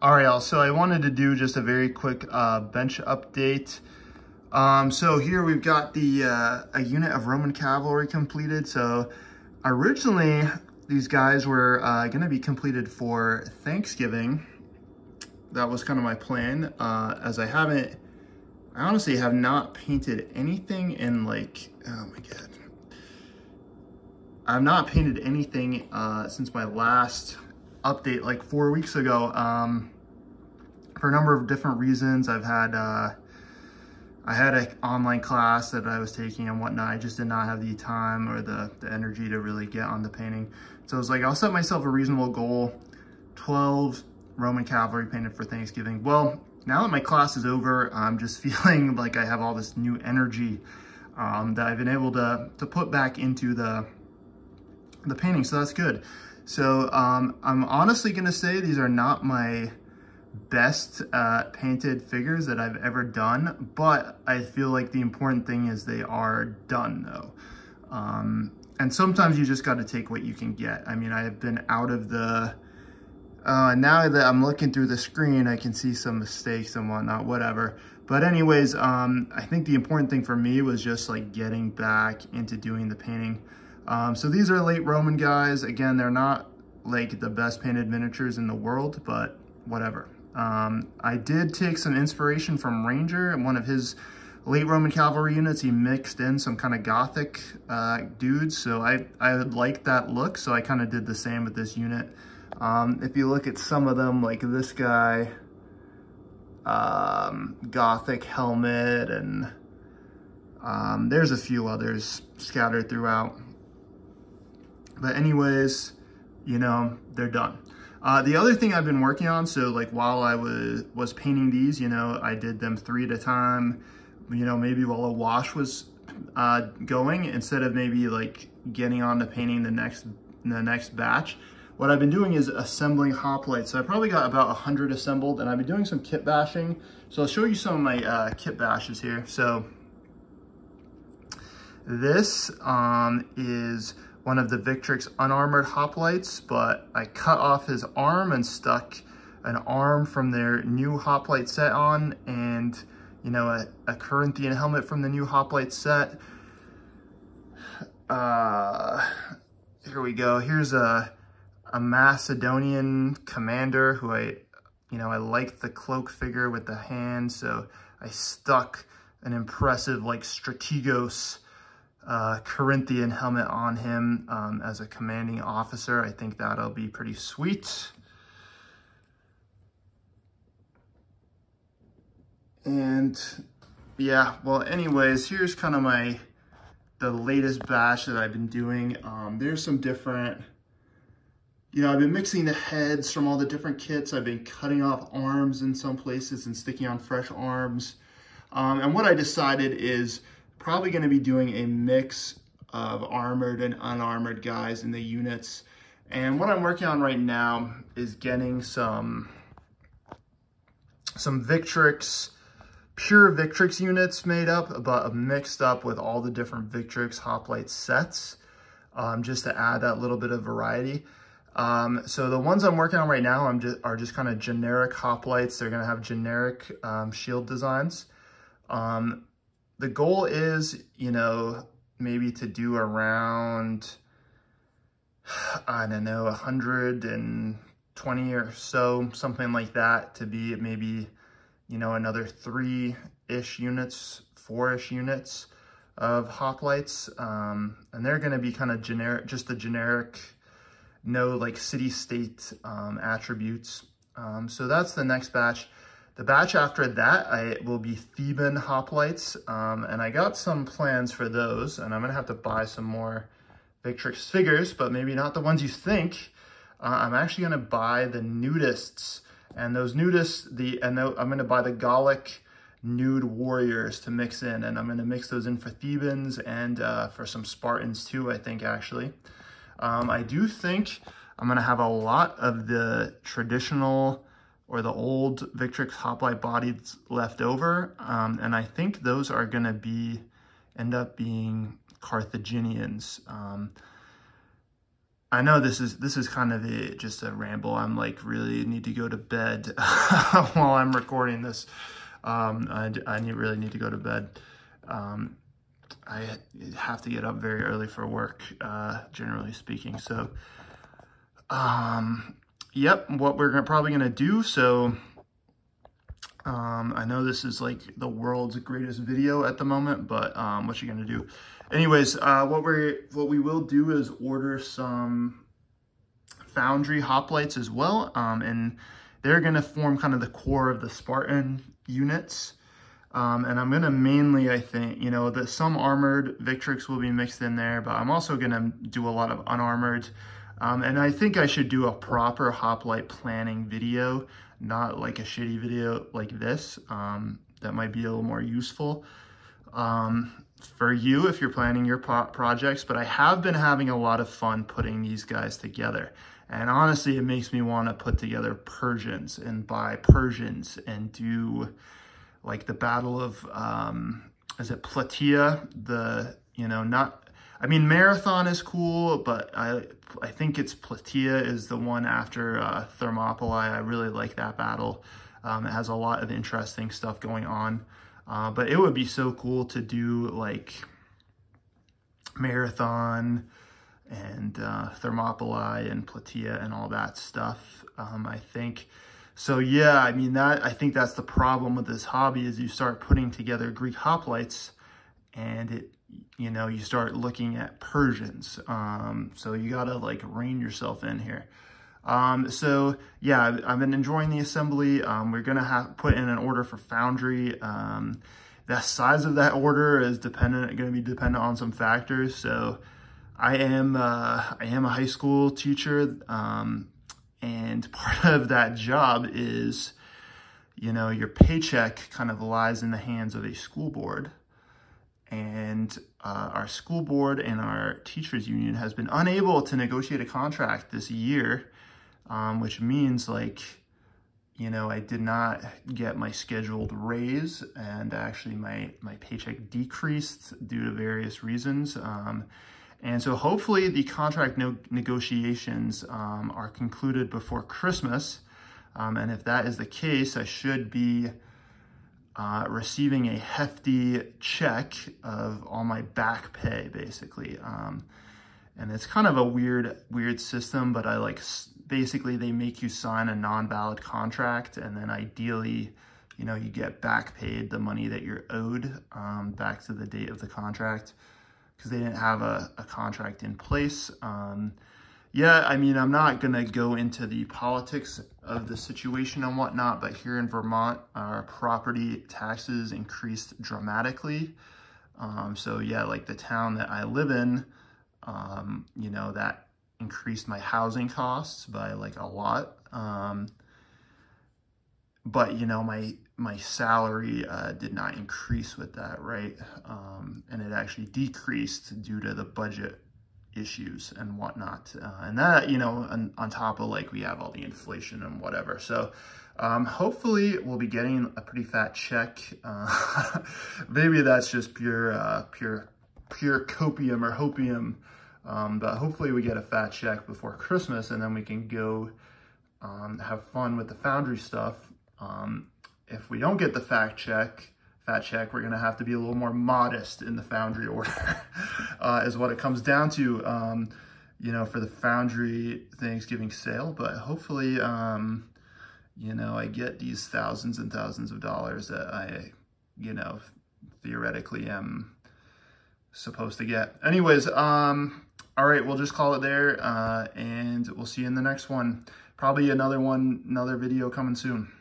All right, y'all, so I wanted to do just a very quick bench update. So here we've got the a unit of Roman cavalry completed. So originally these guys were gonna be completed for Thanksgiving. That was kind of my plan, as I honestly have not painted anything in like, oh my God. I've not painted anything since my last update like 4 weeks ago, for a number of different reasons. I had an online class that I was taking and whatnot. I just did not have the time or the energy to really get on the painting. So I was like, I'll set myself a reasonable goal, 12 Roman cavalry painted for Thanksgiving. Well, now that my class is over, I'm just feeling like I have all this new energy that I've been able to put back into the painting, so that's good. So I'm honestly gonna say these are not my best painted figures that I've ever done, but I feel like the important thing is they are done though. And sometimes you just got to take what you can get. I mean, I have been out of the, now that I'm looking through the screen, I can see some mistakes and whatnot, whatever. But anyways, I think the important thing for me was just like getting back into doing the painting. So these are late Roman guys. Again, they're not like the best painted miniatures in the world, but whatever. I did take some inspiration from Ranger and one of his late Roman cavalry units. He mixed in some kind of Gothic dudes, so I like that look, so I kind of did the same with this unit. If you look at some of them, like this guy, Gothic helmet, and there's a few others scattered throughout. But anyways, you know, they're done. The other thing I've been working on, so like while I was painting these, you know, I did them 3 at a time, you know, maybe while a wash was going, instead of maybe like getting on to painting the next batch. What I've been doing is assembling hoplites. So I probably got about 100 assembled, and I've been doing some kit bashing. So I'll show you some of my kit bashes here. So this is one of the Victrix unarmored hoplites, but I cut off his arm and stuck an arm from their new hoplite set on, and you know, a Corinthian helmet from the new hoplite set. Here we go. Here's a Macedonian commander who I like the cloak figure with the hand, so I stuck an impressive like Strategos Corinthian helmet on him as a commanding officer. I think that'll be pretty sweet. And yeah, well, anyways, here's kind of the latest batch that I've been doing. There's some different, you know, I've been mixing the heads from all the different kits. I've been cutting off arms in some places and sticking on fresh arms. And what I decided is probably going to be doing a mix of armored and unarmored guys in the units. And what I'm working on right now is getting some Victrix, pure Victrix units made up, but mixed up with all the different Victrix hoplite sets, just to add that little bit of variety. So the ones I'm working on right now are just kind of generic hoplites. They're going to have generic shield designs. The goal is, you know, maybe to do around, I don't know, 120 or so, something like that, to be maybe, you know, another 3-ish units, 4-ish units of hoplites. And they're going to be kind of generic, just the generic, no like city-state attributes. So that's the next batch. The batch after that, will be Theban hoplites, and I got some plans for those, and I'm gonna have to buy some more Victrix figures, but maybe not the ones you think. I'm actually gonna buy the nudists, and those nudists, I'm gonna buy the Gallic nude warriors to mix in, and I'm gonna mix those in for Thebans and for some Spartans too, I think, actually. I do think I'm gonna have a lot of the traditional or the old Victrix hoplite bodies left over, and I think those are gonna end up being Carthaginians. I know this is kind of just a ramble. I'm like really need to go to bed while I'm recording this. I really need to go to bed. I have to get up very early for work, generally speaking. So, yep, what we're probably gonna do. So, I know this is like the world's greatest video at the moment, but what you gonna do? Anyways, what we will do is order some foundry hoplites as well, and they're gonna form kind of the core of the Spartan units. And I'm gonna mainly, I think, you know, that some armored Victrix will be mixed in there, but I'm also gonna do a lot of unarmored. And I think I should do a proper hoplite planning video, not like a shitty video like this. That might be a little more useful for you if you're planning your projects, but I have been having a lot of fun putting these guys together. And honestly, it makes me want to put together Persians and buy Persians and do like the Battle of, is it Plataea? I mean, Marathon is cool, but I think it's Plataea is the one after Thermopylae. I really like that battle. It has a lot of interesting stuff going on. But it would be so cool to do like Marathon and Thermopylae and Plataea and all that stuff, I think. So yeah, I mean, I think that's the problem with this hobby is you start putting together Greek hoplites and you start looking at Persians. So you gotta like rein yourself in here. So yeah, I've been enjoying the assembly. We're gonna put in an order for foundry. The size of that order is gonna be dependent on some factors. So I am a high school teacher, and part of that job is, your paycheck kind of lies in the hands of a school board. And our school board and our teachers union has been unable to negotiate a contract this year, which means like, I did not get my scheduled raise, and actually my paycheck decreased due to various reasons. And so hopefully the contract negotiations are concluded before Christmas. And if that is the case, I should be receiving a hefty check of all my back pay, basically. And it's kind of a weird system, but basically they make you sign a non-valid contract, and then ideally, you get back paid the money that you're owed back to the date of the contract, because they didn't have a contract in place. Yeah, I mean, I'm not gonna go into the politics of the situation and whatnot, but here in Vermont, our property taxes increased dramatically. So yeah, like the town that I live in, that increased my housing costs by like a lot. But my salary did not increase with that, right? And it actually decreased due to the budget issues and whatnot. And that, on top of like, we have all the inflation and whatever. So hopefully we'll be getting a pretty fat check. Maybe that's just pure copium or hopium. But hopefully we get a fat check before Christmas, and then we can go have fun with the foundry stuff. If we don't get the fat check, we're gonna have to be a little more modest in the foundry order, is what it comes down to, for the foundry Thanksgiving sale. But hopefully, I get these thousands and thousands of dollars that I, theoretically am supposed to get. Anyways, all right, we'll just call it there, and we'll see you in the next one. Probably another video coming soon.